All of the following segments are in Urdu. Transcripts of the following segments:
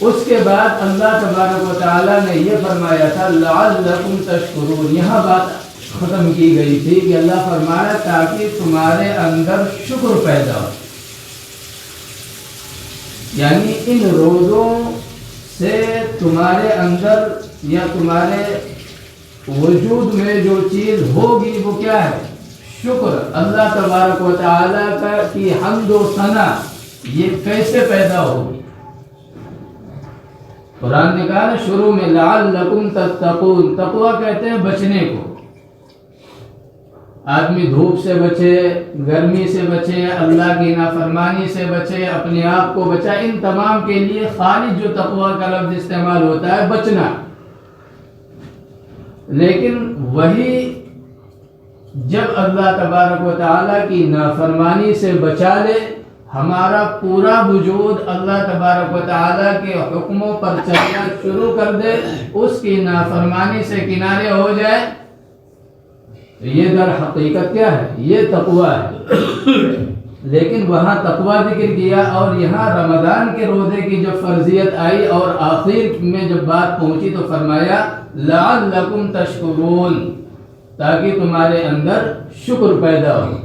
اس کے بعد اللہ تبارک و تعالیٰ نے یہ فرمایا تھا لعلکم تشکرون. یہاں بات ختم کی گئی تھی کہ اللہ فرمایا تاکہ تمہارے اندر شکر پیدا ہو. یعنی ان روزوں سے تمہارے اندر یا تمہارے وجود میں جو چیز ہوگی وہ کیا ہے؟ شکر. اللہ تبارک و تعالیٰ کا کی حمد و ثنا یہ کیسے پیدا ہوگی؟ قرآن نے کہا نا شروع میں لعلکم تتقون. تقویٰ کہتے ہیں بچنے کو. آدمی دھوپ سے بچے، گرمی سے بچے، اللہ کی نافرمانی سے بچے، اپنے آپ کو بچائے. ان تمام کے لیے خالص جو تقویٰ کا لفظ استعمال ہوتا ہے بچنا. لیکن وہی جب اللہ تبارک و تعالیٰ کی نافرمانی سے بچا لے، ہمارا پورا وجود اللہ تبارک و تعالیٰ کے حکموں پر چلنا شروع کر دے، اس کی نافرمانی سے کنارے ہو جائے، یہ در حقیقت کیا ہے؟ یہ تقویٰ ہے. لیکن وہاں تقویٰ ذکر کیا اور یہاں رمضان کے روزے کی جب فرضیت آئی اور آخر میں جب بات پہنچی تو فرمایا لعلکم تشکرون، تاکہ تمہارے اندر شکر پیدا ہو.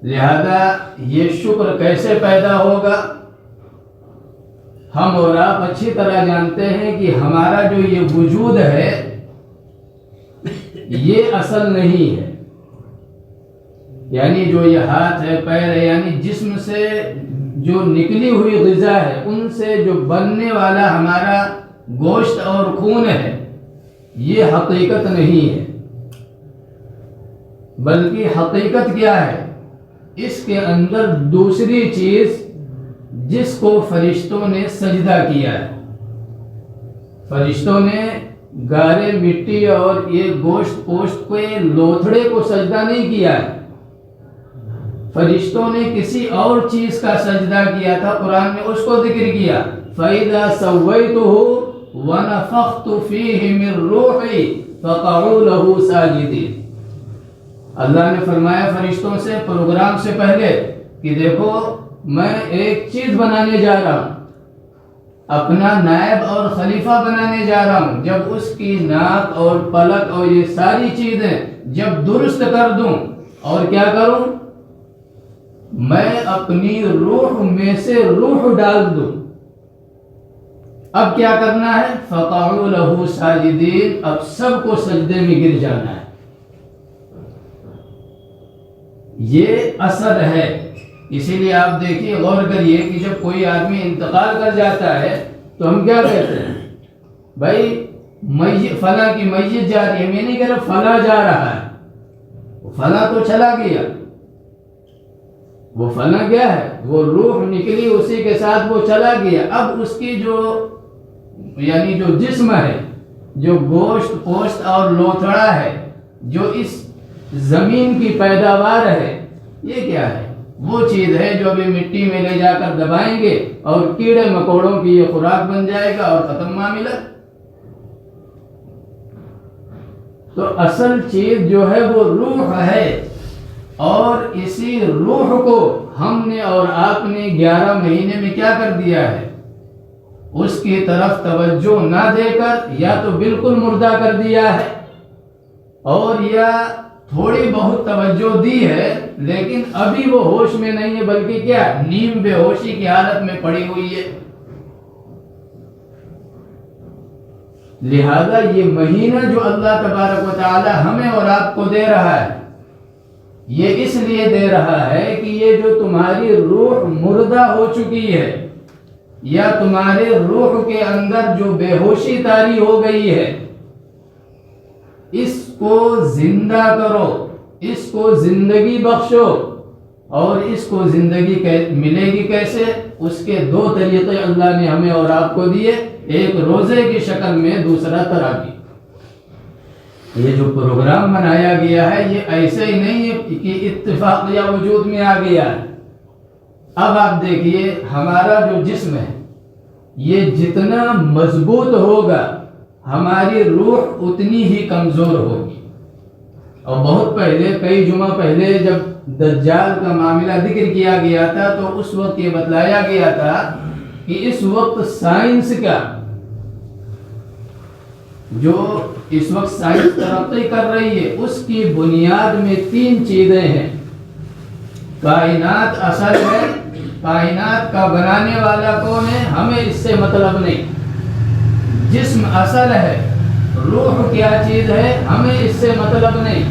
لہذا یہ شکر کیسے پیدا ہوگا؟ ہم اور آپ اچھی طرح جانتے ہیں کہ ہمارا جو یہ وجود ہے یہ اصل نہیں ہے. یعنی جو یہ ہاتھ ہے، پیر ہے، یعنی جسم سے جو نکلی ہوئی غذا ہے، ان سے جو بننے والا ہمارا گوشت اور خون ہے، یہ حقیقت نہیں ہے. بلکہ حقیقت کیا ہے؟ اس کے اندر دوسری چیز جس کو فرشتوں نے سجدہ کیا ہے. فرشتوں نے گارے مٹی اور یہ گوشت پوشت کے لوتھڑے کو سجدہ نہیں کیا ہے. فرشتوں نے کسی اور چیز کا سجدہ کیا تھا. قرآن نے اس کو ذکر کیا فَإِذَا سَوَّيْتُهُ وَنَفَخْتُ فِيهِ مِن رُوحِي فَقَعُوا لَهُ سَاجِدِينَ. اللہ نے فرمایا فرشتوں سے پروگرام سے پہلے کہ دیکھو میں ایک چیز بنانے جا رہا ہوں، اپنا نائب اور خلیفہ بنانے جا رہا ہوں. جب اس کی ناک اور پلک اور یہ ساری چیزیں جب درست کر دوں اور کیا کروں، میں اپنی روح میں سے روح ڈال دوں. اب کیا کرنا ہے؟ فَقَعُوا لَهُ سَاجِدِينَ. اب سب کو سجدے میں گر جانا ہے. یہ اثر ہے. اسی لیے آپ دیکھیے غور کریے کہ جب کوئی آدمی انتقال کر جاتا ہے تو ہم کیا کہتے ہیں؟ بھائی فلاں کی میت جا رہی ہے. میں نہیں کہہ رہا فلاں جا رہا ہے، فلاں تو چلا گیا. وہ فلاں کیا ہے؟ وہ روح نکلی اسی کے ساتھ وہ چلا گیا. اب اس کی جو یعنی جو جسم ہے، جو گوشت پوشت اور لوتھڑا ہے، جو اس زمین کی پیداوار ہے، یہ کیا ہے؟ وہ چیز ہے جو ابھی مٹی میں لے جا کر دبائیں گے اور کیڑے مکوڑوں کی یہ خوراک بن جائے گا اور ختم معاملہ. تو اصل چیز جو ہے وہ روح ہے، اور اسی روح کو ہم نے اور آپ نے 11 مہینے میں کیا کر دیا ہے؟ اس کی طرف توجہ نہ دے کر یا تو بالکل مردہ کر دیا ہے، اور یا تھوڑی بہت توجہ دی ہے لیکن ابھی وہ ہوش میں نہیں ہے، بلکہ کیا نیم بے ہوشی کی حالت میں پڑی ہوئی ہے. لہذا یہ مہینہ جو اللہ تبارک و تعالی ہمیں اور آپ کو دے رہا ہے، یہ اس لیے دے رہا ہے کہ یہ جو تمہاری روح مردہ ہو چکی ہے یا تمہارے روح کے اندر جو بے ہوشی طاری ہو گئی ہے، اس کو زندہ کرو، اس کو زندگی بخشو. اور اس کو زندگی ملے گی کیسے؟ اس کے 2 طریقے اللہ نے ہمیں اور آپ کو دیے. ایک روزے کی شکل میں، دوسرا تراویح. یہ جو پروگرام بنایا گیا ہے یہ ایسے ہی نہیں ہے کہ اتفاق یا وجود میں آ گیا ہے. اب آپ دیکھیے ہمارا جو جسم ہے یہ جتنا مضبوط ہوگا ہماری روح اتنی ہی کمزور ہوگی. اور بہت پہلے، کئی جمعہ پہلے جب دجال کا معاملہ ذکر کیا گیا تھا تو اس وقت یہ بتلایا گیا تھا کہ اس وقت سائنس کا جو اس وقت سائنس ترقی کر رہی ہے اس کی بنیاد میں 3 چیزیں ہیں. کائنات اصل ہے، کائنات کا بنانے والا کون ہے ہمیں اس سے مطلب نہیں. جسم اصل ہے، روح کیا چیز ہے ہمیں اس سے مطلب نہیں.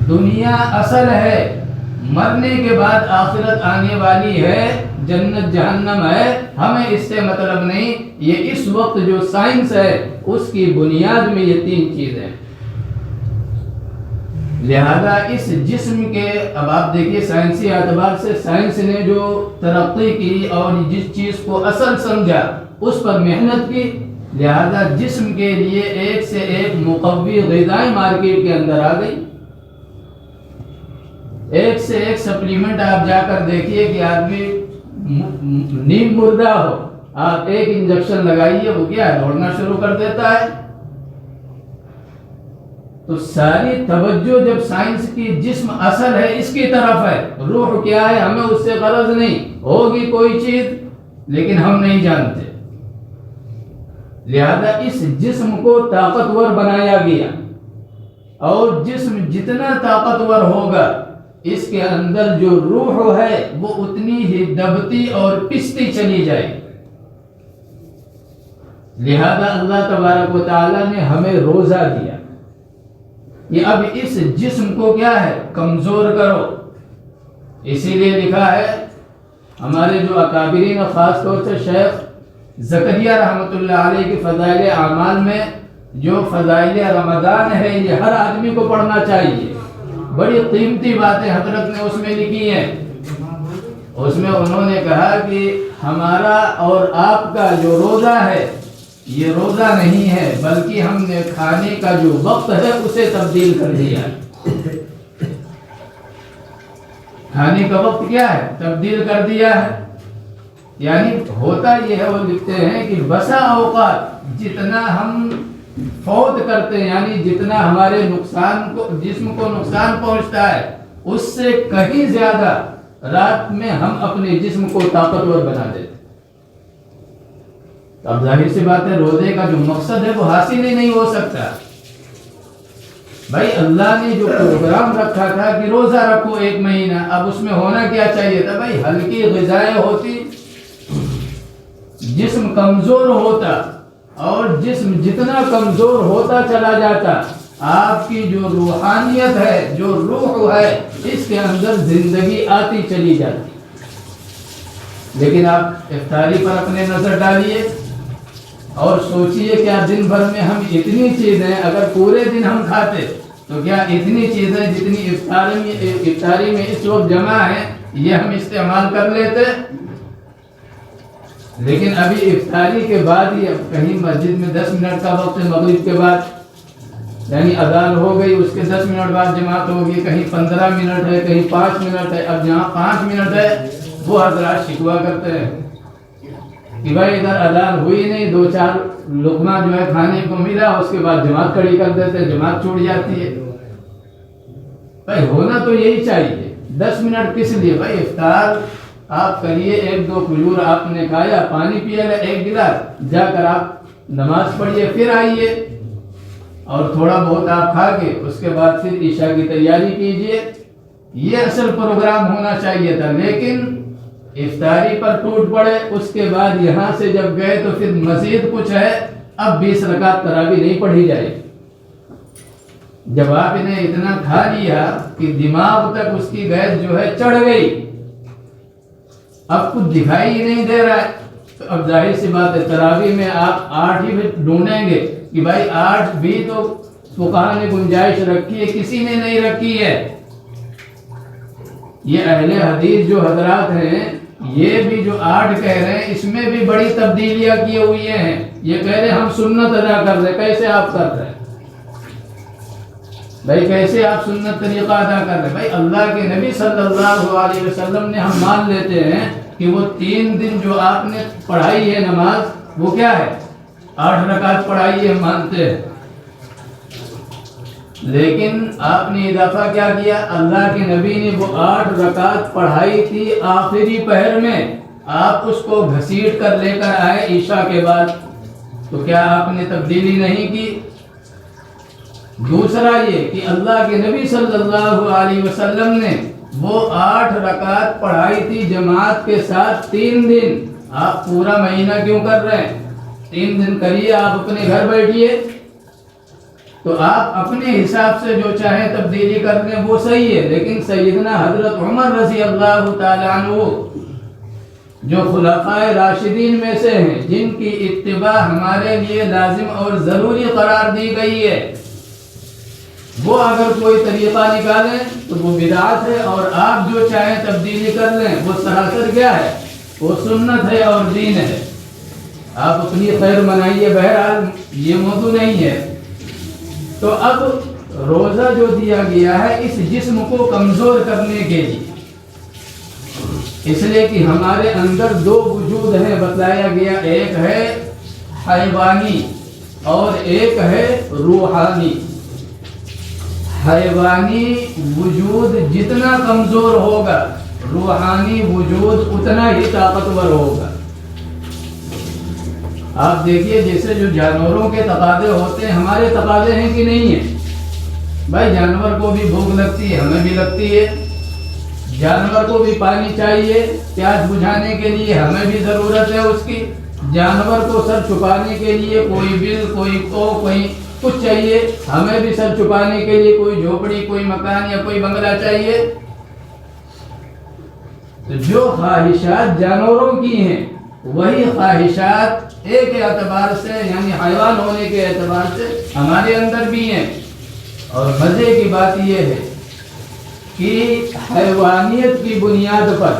دنیا اصل ہے، مرنے کے بعد آخرت آنے والی ہے، جنت جہنم ہے، ہمیں اس سے مطلب نہیں. یہ اس وقت جو سائنس ہے اس کی بنیاد میں یہ 3 چیزیں. لہذا اس جسم کے، اب آپ دیکھیے سائنسی اعتبار سے سائنس نے جو ترقی کی اور جس چیز کو اصل سمجھا اس پر محنت کی، لہذا جسم کے لیے ایک سے ایک مقوی غذائیں مارکیٹ کے اندر آ گئی. ایک سے ایک سپلیمنٹ آپ جا کر دیکھیے کہ آدمی نیم مردہ ہو، آپ ایک انجیکشن لگائیے وہ کیا ہے دوڑنا شروع کر دیتا ہے. تو ساری توجہ جب سائنس کی جسم اصل ہے اس کی طرف ہے، روح کیا ہے ہمیں اس سے غرض نہیں. ہوگی کوئی چیز لیکن ہم نہیں جانتے. لہذا اس جسم کو طاقتور بنایا گیا، اور جسم جتنا طاقتور ہوگا اس کے اندر جو روح ہے وہ اتنی ہی دبتی اور پستی چلی جائے. لہذا اللہ تبارک و تعالی نے ہمیں روزہ دیا کہ اب اس جسم کو کیا ہے کمزور کرو. اسی لیے لکھا ہے ہمارے جو اکابرین، خاص طور سے شیخ زکریا رحمۃ اللہ علیہ کی فضائل اعمال میں جو فضائل رمضان ہے یہ ہر آدمی کو پڑھنا چاہیے. بڑی قیمتی باتیں حضرت نے اس میں لکھی ہیں. اس میں انہوں نے کہا کہ ہمارا اور آپ کا جو روزہ ہے یہ روزہ نہیں ہے بلکہ ہم نے کھانے کا جو وقت ہے اسے تبدیل کر دیا. کھانے کا وقت کیا ہے تبدیل کر دیا ہے. یعنی ہوتا یہ ہے، وہ لکھتے ہیں کہ بسا اوقات جتنا ہم فوت کرتے ہیں یعنی جتنا ہمارے نقصان کو، جسم کو نقصان پہنچتا ہے اس سے کہیں زیادہ رات میں ہم اپنے جسم کو طاقتور بنا دیتے. اب ظاہر سی بات ہے روزے کا جو مقصد ہے وہ حاصل ہی نہیں ہو سکتا. بھائی اللہ نے جو پروگرام رکھا تھا کہ روزہ رکھو 1 مہینہ، اب اس میں ہونا کیا چاہیے تھا بھائی ہلکی غذائیں ہوتی، جسم کمزور ہوتا، اور جسم جتنا کمزور ہوتا چلا جاتا آپ کی جو روحانیت ہے، جو روح ہے اس کے اندر زندگی آتی چلی جاتی. لیکن آپ افطاری پر اپنے نظر ڈالیے اور سوچئے کیا دن بھر میں ہم اتنی چیزیں، اگر پورے دن ہم کھاتے تو کیا اتنی چیزیں جتنی افطاری میں اس وقت جمع ہیں یہ ہم استعمال کر لیتے. لیکن ابھی افطاری کے بعد ہی کہیں مسجد میں 10 منٹ کا وقت ہے مغرب کے بعد، یعنی اذان ہو گئی اس کے 10 منٹ بعد جماعت ہوگی، کہیں 15 منٹ ہے کہیں 5 منٹ ہے. اب جہاں 5 منٹ ہے وہ حضرات شکوا کرتے ہیں کہ بھائی ادھر اذان ہوئی نہیں، 2-4 لقمہ جو ہے کھانے کو ملا اس کے بعد جماعت کھڑی کر دیتے ہیں، جماعت چھوٹ جاتی ہے. بھائی ہونا تو یہی چاہیے. 10 منٹ کس لیے بھائی؟ افطار آپ کریے، 1-2 کھجور آپ نے کھایا، پانی پیے 1 گلاس، جا کر آپ نماز پڑھیے، پھر آئیے اور تھوڑا بہت آپ کھا کے اس کے بعد پھر عشاء کی تیاری کیجئے. یہ اصل پروگرام ہونا چاہیے تھا. لیکن افطاری پر ٹوٹ پڑے، اس کے بعد یہاں سے جب گئے تو پھر مزید کچھ ہے، اب 20 رکعت تراویح نہیں پڑھی جائے. جب آپ نے اتنا کھا لیا کہ دماغ تک اس کی گیس جو ہے چڑھ گئی، اب کچھ دکھائی ہی نہیں دے رہا ہے، تو اب ظاہر سی بات ہے تراویح میں آپ 8 ہی ڈھونڈیں گے کہ بھائی 8 بھی تو فقہا نے گنجائش رکھی ہے، کسی نے نہیں رکھی ہے. یہ اہل حدیث جو حضرات ہیں یہ بھی جو 8 کہہ رہے ہیں اس میں بھی بڑی تبدیلیاں کیے ہوئی ہیں. یہ کہہ رہے ہم سنت ادا کر رہے. کیسے آپ کر رہے ہیں بھائی؟ کیسے آپ سنت طریقہ ادا کر رہے ہیں بھائی؟ اللہ کے نبی صلی اللہ علیہ وسلم نے، ہم مان لیتے ہیں کہ وہ 3 دن جو آپ نے پڑھائی ہے نماز وہ کیا ہے 8 رکعت پڑھائی ہے، ہم مانتے ہیں. لیکن آپ نے اضافہ کیا کیا؟ اللہ کے نبی نے وہ 8 رکعت پڑھائی تھی آخری پہر میں، آپ اس کو گھسیٹ کر لے کر آئے عشاء کے بعد، تو کیا آپ نے تبدیلی نہیں کی؟ دوسرا یہ کہ اللہ کے نبی صلی اللہ علیہ وسلم نے وہ 8 رکعت پڑھائی تھی جماعت کے ساتھ 3 دن، آپ پورا مہینہ کیوں کر رہے ہیں؟ 3 دن کریے، آپ اپنے گھر بیٹھیے، تو آپ اپنے حساب سے جو چاہیں تبدیلی کر لیں وہ صحیح ہے، لیکن سیدنا حضرت عمر رضی اللہ تعالیٰ عنہ جو خلفائے راشدین میں سے ہیں، جن کی اتباع ہمارے لیے لازم اور ضروری قرار دی گئی ہے، وہ اگر کوئی طریقہ نکالیں تو وہ بدعت ہے، اور آپ جو چاہیں تبدیلی کر لیں وہ سراسر کیا ہے؟ وہ سنت ہے اور دین ہے۔ آپ اپنی خیر منائیے، بہرحال یہ موضوع نہیں ہے۔ تو اب روزہ جو دیا گیا ہے اس جسم کو کمزور کرنے کے لیے، اس لیے کہ ہمارے اندر 2 وجود ہیں بتلایا گیا، ایک ہے حیوانی اور ایک ہے روحانی۔ حیوانی وجود جتنا کمزور ہوگا، روحانی وجود اتنا ہی طاقتور ہوگا۔ آپ دیکھیے جیسے جو جانوروں کے تقاضے ہوتے ہیں، ہمارے تقاضے ہیں کہ نہیں ہیں؟ بھائی جانور کو بھی بھوک لگتی ہے، ہمیں بھی لگتی ہے، جانور کو بھی پانی چاہیے پیاس بجھانے کے لیے، ہمیں بھی ضرورت ہے اس کی، جانور کو سر چھپانے کے لیے کوئی بل، کوئی کچھ چاہیے، ہمیں بھی سر چھپانے کے لیے کوئی جھوپڑی، کوئی مکان یا کوئی بنگلہ چاہیے۔ تو جو خواہشات جانوروں کی ہیں وہی خواہشات ایک اعتبار سے یعنی حیوان ہونے کے اعتبار سے ہمارے اندر بھی ہیں۔ اور مزے کی بات یہ ہے کہ حیوانیت کی بنیاد پر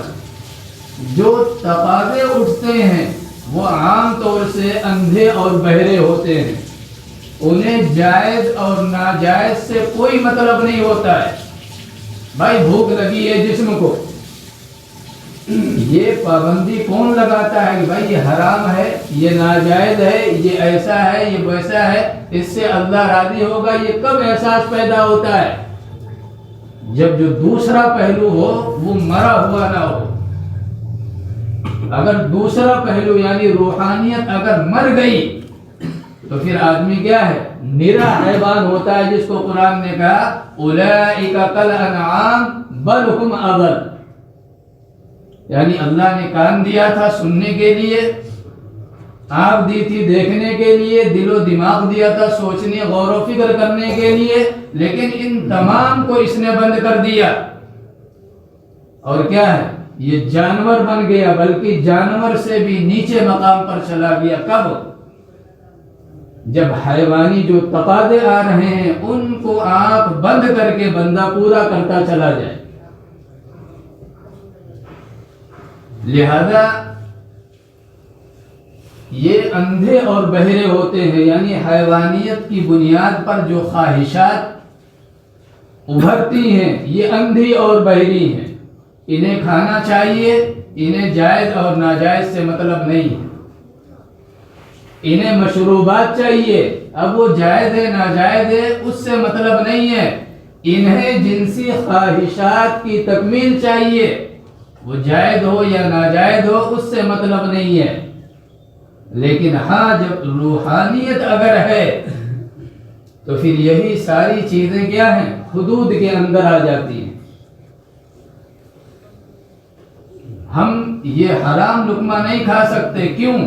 جو تقاضے اٹھتے ہیں وہ عام طور سے اندھے اور بہرے ہوتے ہیں، انہیں جائز اور ناجائز سے کوئی مطلب نہیں ہوتا ہے۔ بھائی بھوک لگی ہے جسم کو، یہ پابندی کون لگاتا ہے کہ بھائی یہ حرام ہے، یہ ناجائز ہے، یہ ایسا ہے، یہ ویسا ہے، اس سے اللہ راضی ہوگا؟ یہ کب احساس پیدا ہوتا ہے؟ جب جو دوسرا پہلو ہو وہ مرا ہوا نہ ہو۔ اگر دوسرا پہلو یعنی روحانیت اگر مر گئی تو پھر آدمی کیا ہے؟ نرا حیوان ہوتا ہے، جس کو قرآن نے کہا اولئک کالانعام بل ہم اضل، یعنی اللہ نے کان دیا تھا سننے کے لیے، آنکھ دی تھی دیکھنے کے لیے، دل و دماغ دیا تھا سوچنے غور و فکر کرنے کے لیے، لیکن ان تمام کو اس نے بند کر دیا، اور کیا ہے؟ یہ جانور بن گیا، بلکہ جانور سے بھی نیچے مقام پر چلا گیا۔ کب؟ جب حیوانی جو تقاضے آ رہے ہیں ان کو آنکھ بند کر کے بندہ پورا کرتا چلا جائے۔ لہذا یہ اندھے اور بہرے ہوتے ہیں، یعنی حیوانیت کی بنیاد پر جو خواہشات ابھرتی ہیں یہ اندھی اور بہری ہیں، انہیں کھانا چاہیے، انہیں جائز اور ناجائز سے مطلب نہیں ہے، انہیں مشروبات چاہیے، اب وہ جائز ہے ناجائز ہے اس سے مطلب نہیں ہے، انہیں جنسی خواہشات کی تکمیل چاہیے، وہ جائز ہو یا ناجائز ہو اس سے مطلب نہیں ہے۔ لیکن ہاں جب روحانیت اگر ہے تو پھر یہی ساری چیزیں کیا ہیں؟ حدود کے اندر آ جاتی ہیں۔ ہم یہ حرام لقمہ نہیں کھا سکتے، کیوں؟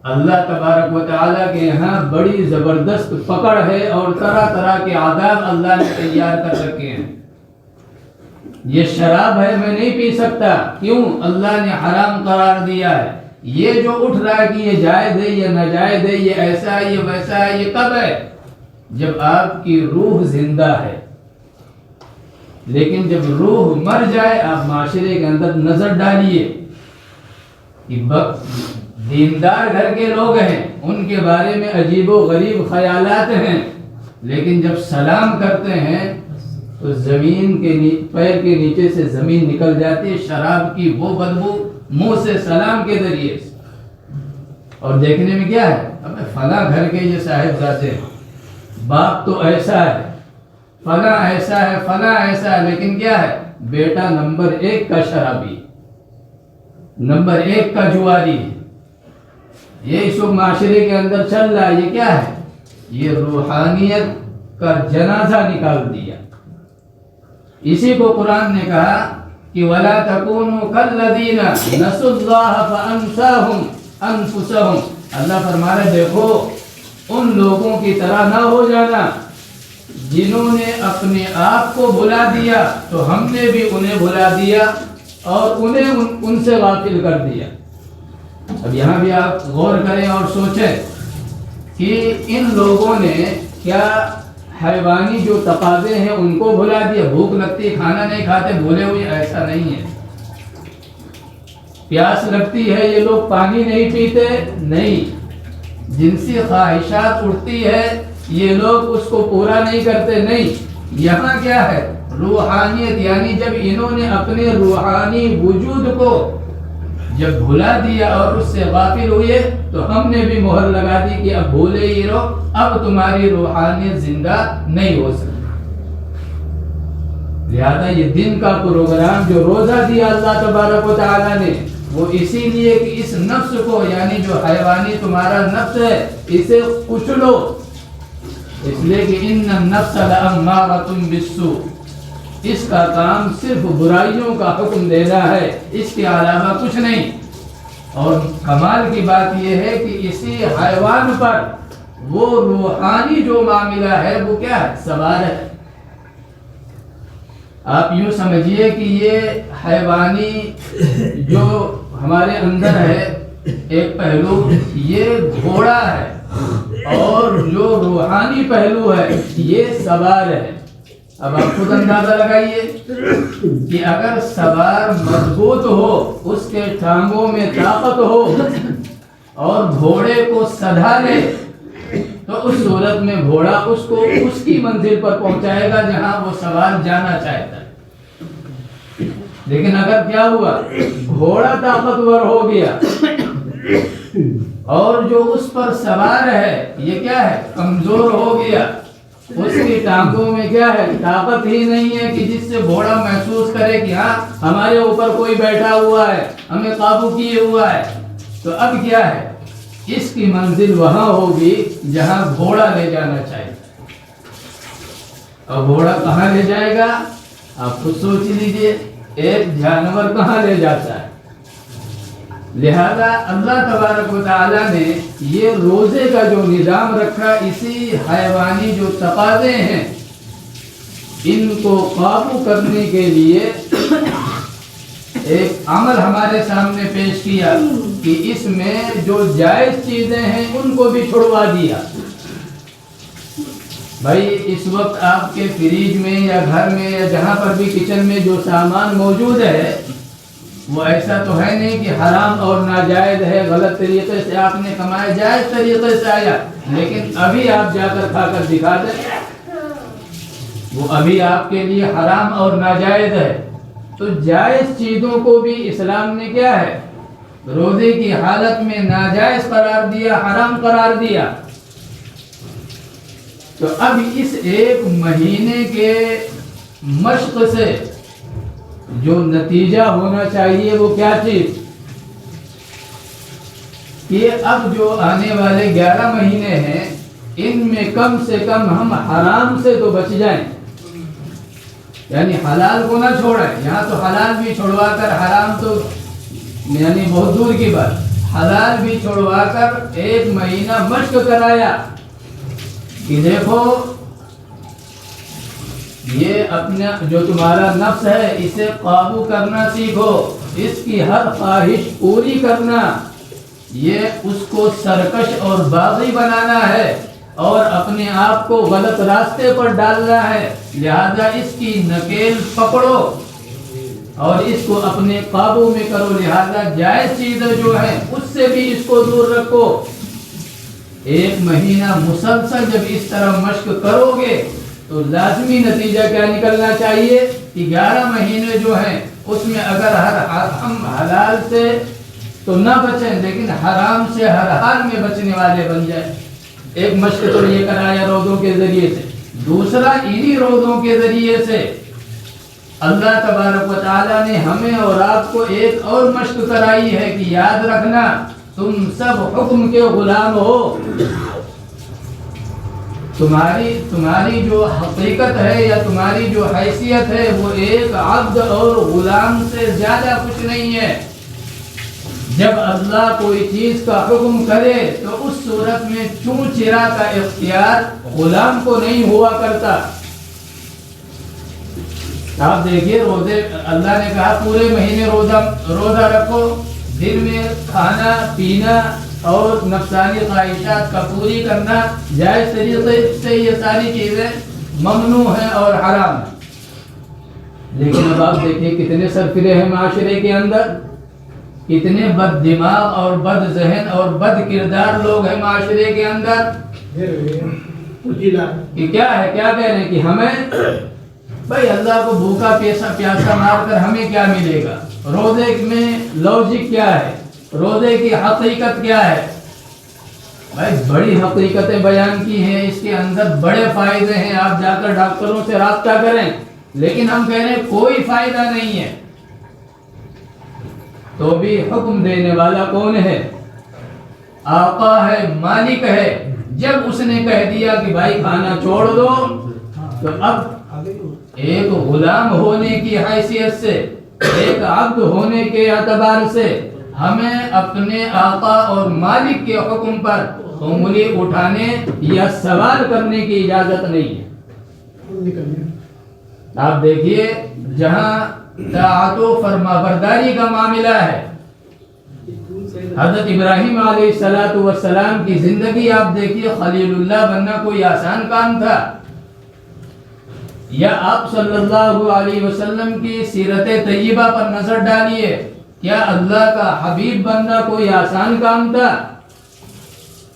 اللہ تبارک و تعالیٰ کے یہاں بڑی زبردست پکڑ ہے اور طرح طرح کے آداب اللہ نے تیار کر رکھے ہیں۔ یہ شراب ہے میں نہیں پی سکتا، کیوں؟ اللہ نے حرام قرار دیا ہے۔ یہ جو اٹھ رہا ہے کہ یہ جائز ہے یہ ناجائز ہے، یہ ایسا ہے یہ ویسا ہے، یہ کب ہے؟ جب آپ کی روح زندہ ہے۔ لیکن جب روح مر جائے، آپ معاشرے کے اندر نظر ڈالیے کہ دیندار گھر کے لوگ ہیں، ان کے بارے میں عجیب و غریب خیالات ہیں، لیکن جب سلام کرتے ہیں تو زمین کے پیر کے نیچے سے زمین نکل جاتی ہے، شراب کی وہ بدبو منہ سے سلام کے ذریعے سے، اور دیکھنے میں کیا ہے؟ اب فلاں گھر کے یہ صاحب زادے ہیں، باپ تو ایسا ہے، فلاں ایسا ہے، فلاں ایسا ہے، لیکن کیا ہے؟ بیٹا نمبر 1 کا شرابی، نمبر 1 کا جواری ہے۔ یہ اس وقت معاشرے کے اندر چل رہا ہے۔ یہ کیا ہے؟ یہ روحانیت کا جنازہ نکال دیا۔ اسی کو قرآن نے کہا کہ وَلَا تَكُونُوا كَالَّذِينَ نَسُوا اللَّهَ فَأَنسَاهُمْ أَنفُسَهُمْ۔ اللہ فرما رہے دیکھو ان لوگوں کی طرح نہ ہو جانا جنہوں نے اپنے آپ کو بھلا دیا تو ہم نے بھی انہیں بھلا دیا اور انہیں ان سے غافل کر دیا۔ اب یہاں بھی آپ غور کریں اور سوچیں کہ ان لوگوں نے کیا حیوانی جو تقاضے ہیں ان کو بھلا دیا؟ بھوک لگتی کھانا نہیں کھاتے بھولے ہوئے، ایسا نہیں ہے۔ پیاس لگتی ہے یہ لوگ پانی نہیں پیتے، نہیں۔ جنسی خواہشات اٹھتی ہے یہ لوگ اس کو پورا نہیں کرتے، نہیں۔ یہاں کیا ہے؟ روحانیت، یعنی جب انہوں نے اپنے روحانی وجود کو جب بھلا دیا اور اس سے غافل ہوئے تو ہم نے بھی مہر لگا دی کہ اب بھولے ہی رہو، اب تمہاری روحانیت زندہ نہیں ہو سکتی۔ لہذا یہ دن کا پروگرام جو روزہ دیا اللہ تبارک و تعالیٰ نے، وہ اسی لیے کہ اس نفس کو، یعنی جو حیوانی تمہارا نفس ہے، اسے کچلو، اس لیے کہ ان النفس لامارۃ بالسوء، اس کا کام صرف برائیوں کا حکم دینا ہے، اس کے علاوہ کچھ نہیں۔ اور کمال کی بات یہ ہے کہ اسی حیوان پر وہ روحانی جو معاملہ ہے وہ کیا ہے؟ سوار ہے۔ آپ یوں سمجھیے کہ یہ حیوانی جو ہمارے اندر ہے ایک پہلو یہ گھوڑا ہے، اور جو روحانی پہلو ہے یہ سوار ہے۔ اب آپ خود اندازہ لگائیے کہ اگر سوار مضبوط ہو، اس کے ٹانگوں میں طاقت ہو اور گھوڑے کو سدھا لے تو اس صورت میں گھوڑا اس کو اس کی منزل پر پہنچائے گا جہاں وہ سوار جانا چاہتا ہے۔ لیکن اگر کیا ہوا؟ گھوڑا طاقتور ہو گیا اور جو اس پر سوار ہے یہ کیا ہے؟ کمزور ہو گیا، اس کی ٹانگوں میں کیا ہے؟ طاقت ہی نہیں ہے کہ جس سے گھوڑا محسوس کرے کہ ہاں ہمارے اوپر کوئی بیٹھا ہوا ہے، ہمیں قابو کیے ہوا ہے۔ تو اب کیا ہے؟ اس کی منزل وہاں ہوگی جہاں گھوڑا لے جانا چاہیے۔ اور گھوڑا کہاں لے جائے گا؟ آپ خود سوچ لیجئے، ایک جانور کہاں لے جاتا ہے؟ لہذا اللہ تبارک و تعالیٰ نے یہ روزے کا جو نظام رکھا، اسی حیوانی جو تقاضے ہیں ان کو قابو کرنے کے لیے ایک عمل ہمارے سامنے پیش کیا کہ اس میں جو جائز چیزیں ہیں ان کو بھی چھڑوا دیا۔ بھائی اس وقت آپ کے فریج میں یا گھر میں یا جہاں پر بھی کچن میں جو سامان موجود ہے وہ ایسا تو ہے نہیں کہ حرام اور ناجائز ہے، غلط طریقے سے آپ نے کمایا، جائز طریقے سے آیا، لیکن ابھی آپ جا کر کھا کر دکھا دیں وہ ابھی آپ کے لیے حرام اور ناجائز ہے۔ تو جائز چیزوں کو بھی اسلام نے کیا ہے؟ روزے کی حالت میں ناجائز قرار دیا، حرام قرار دیا۔ تو اب اس ایک مہینے کے مشق سے جو نتیجہ ہونا چاہیے وہ کیا چیز؟ کہ اب جو آنے والے 11 مہینے ہیں ان میں کم سے کم ہم حرام سے تو بچ جائیں، یعنی حلال کو نہ چھوڑیں۔ یہاں تو حلال بھی چھوڑوا کر، حرام تو یعنی بہت دور کی بات، حلال بھی چھوڑوا کر 1 مہینہ مشق کرایا کہ دیکھو یہ اپنا جو تمہارا نفس ہے اسے قابو کرنا سیکھو، اس کی ہر خواہش پوری کرنا، یہ اس کو سرکش اور باغی بنانا ہے اور اپنے آپ کو غلط راستے پر ڈالنا ہے۔ لہذا اس کی نکیل پکڑو اور اس کو اپنے قابو میں کرو۔ لہذا جائز چیزیں جو ہیں اس سے بھی اس کو دور رکھو۔ 1 مہینہ مسلسل جب اس طرح مشق کرو گے تو لازمی نتیجہ کیا نکلنا چاہیے کہ 11 مہینے جو ہیں اس میں اگر ہم حلال سے تو نہ بچیں لیکن حرام سے ہر حال میں بچنے والے بن جائیں۔ ایک مشق تو یہ کرایا روزوں کے ذریعے سے، دوسرا انہی روزوں کے ذریعے سے اللہ تبارک و تعالیٰ نے ہمیں اور آپ کو ایک اور مشق کرائی ہے کہ یاد رکھنا تم سب حکم کے غلام ہو. تمہاری جو حقیقت ہے یا تمہاری جو حیثیت ہے وہ ایک عبد اور غلام سے زیادہ کچھ نہیں ہے. جب اللہ کوئی چیز کا حکم کرے تو اس صورت میں چوں چرا کا اختیار غلام کو نہیں ہوا کرتا. آپ دیکھیے روزے اللہ نے کہا پورے مہینے روزہ رکھو، دن میں کھانا پینا اور نفسانی خواہشات کا پوری کرنا جائز طریقے سے، یہ ساری چیزیں ممنوع ہیں اور حرام ہیں. لیکن اب آپ دیکھیے کتنے سرفرے ہیں معاشرے کے اندر، کتنے بد دماغ اور بد ذہن اور بد کردار لوگ ہیں معاشرے کے اندر. کہ کیا ہے، کیا کہہ رہے ہیں کہ ہمیں بھائی اللہ کو بھوکا پیاسا مار کر ہمیں کیا ملے گا. روزے میں لوجک کیا ہے، روزے کی حقیقت کیا ہے؟ بھائی بڑی حقیقتیں بیان کی ہیں، اس کے اندر بڑے فائدے ہیں. آپ جا کر ڈاکٹروں سے رابطہ کریں، لیکن ہم کہہ رہے ہیں کوئی فائدہ نہیں ہے. تو بھی حکم دینے والا کون ہے؟ آقا ہے، مالک ہے. جب اس نے کہہ دیا کہ بھائی کھانا چھوڑ دو، تو اب ایک غلام ہونے کی حیثیت سے، ایک عبد ہونے کے اعتبار سے ہمیں اپنے آقا اور مالک کے حکم پر انگلی اٹھانے یا سوال کرنے کی اجازت نہیں ہے. آپ دیکھیے جہاں طاعت و فرمانبرداری کا معاملہ ہے، حضرت ابراہیم علیہ السلام کی زندگی آپ دیکھیے، خلیل اللہ بننا کوئی آسان کام تھا؟ یا آپ صلی اللہ علیہ وسلم کی سیرت طیبہ پر نظر ڈالیے، کیا اللہ کا حبیب بننا کوئی آسان کام تھا؟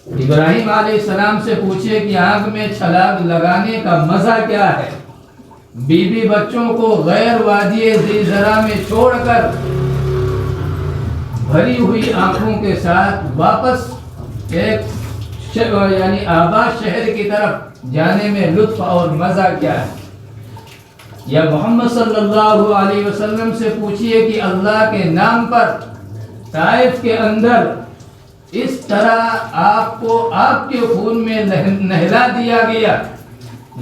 ابراہیم علیہ السلام سے پوچھئے کہ آنکھ میں چھلاگ لگانے کا مزہ کیا ہے. بیوی بچوں کو غیر وادی ذی زرع میں چھوڑ کر بھری ہوئی آنکھوں کے ساتھ واپس ایک یعنی آباد شہر کی طرف جانے میں لطف اور مزہ کیا ہے. یا محمد صلی اللہ علیہ وسلم سے پوچھئے کہ اللہ کے نام پر طائف کے اندر اس طرح آپ کو آپ کے خون میں نہلا دیا گیا،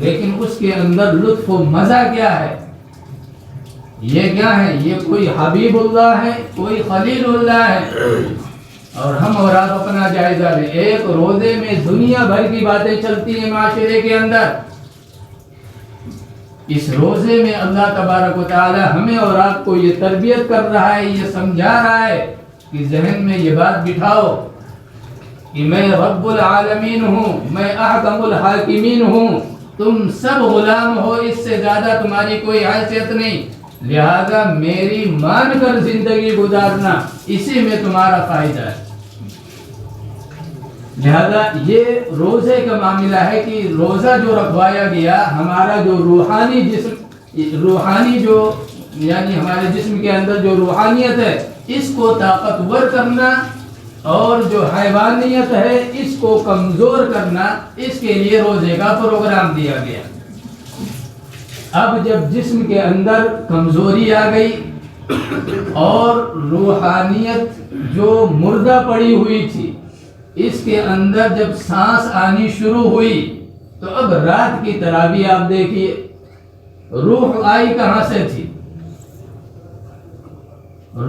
لیکن اس کے اندر لطف و مزہ کیا ہے؟ یہ کیا ہے؟ یہ کوئی حبیب اللہ ہے، کوئی خلیل اللہ ہے. اور ہم اور آپ اپنا جائزہ لیں، ایک روزے میں دنیا بھر کی باتیں چلتی ہیں معاشرے کے اندر. اس روزے میں اللہ تبارک و تعالی ہمیں اور آپ کو یہ تربیت کر رہا ہے، یہ سمجھا رہا ہے کہ ذہن میں یہ بات بٹھاؤ کہ میں رب العالمین ہوں، میں احکم الحاکمین ہوں، تم سب غلام ہو، اس سے زیادہ تمہاری کوئی حیثیت نہیں، لہذا میری مان کر زندگی گزارنا، اسی میں تمہارا فائدہ ہے. لہذا یہ روزے کا معاملہ ہے کہ روزہ جو رکھوایا گیا، ہمارا جو روحانی جسم، روحانی جو یعنی ہمارے جسم کے اندر جو روحانیت ہے اس کو طاقتور کرنا، اور جو حیوانیت ہے اس کو کمزور کرنا، اس کے لیے روزے کا پروگرام دیا گیا. اب جب جسم کے اندر کمزوری آ گئی اور روحانیت جو مردہ پڑی ہوئی تھی اس کے اندر جب سانس آنی شروع ہوئی، تو اب رات کی تراویح آپ دیکھیے، روح آئی کہاں سے تھی؟